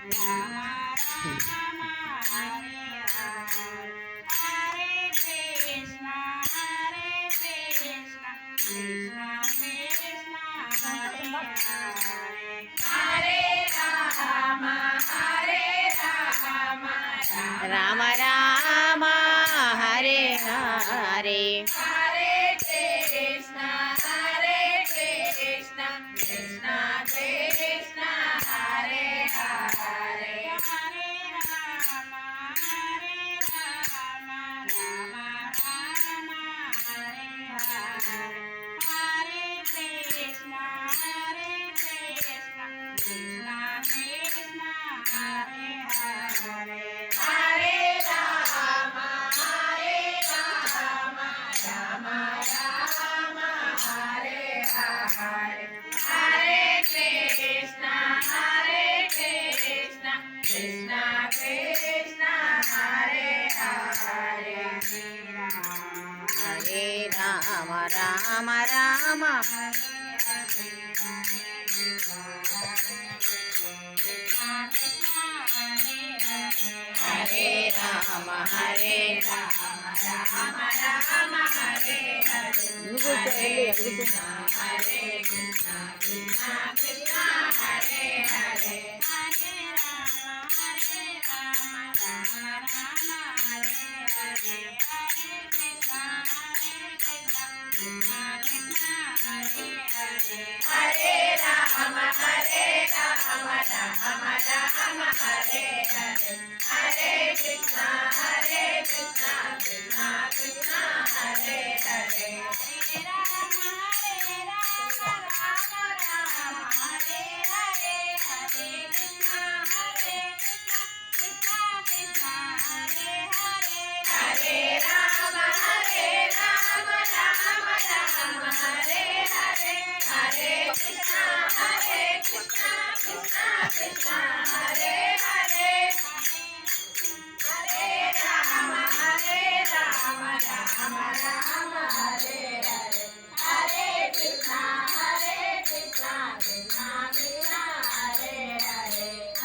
Ram Ram Hare Hare Hare Krishna Krishna Krishna Hare Hare Hare Ram Ram Ram Hare Hare Hare Krishna Krishna Krishna Hare Hare Hare Ram Ram Ram Hare Hare Hare Krishna Krishna Krishna Hare Hare Hare Ram Ram Ram Hare Ram Hare Ram Hare Hare Hare Krishna Krishna Hare Hare Hare Ram Ram Ram Hare Hare Hare Krishna Krishna Krishna Hare Hare Hare Ram Ram Ram Hare Hare Hare Krishna Krishna Krishna Hare Hare Hare Ram Ram Ram Hare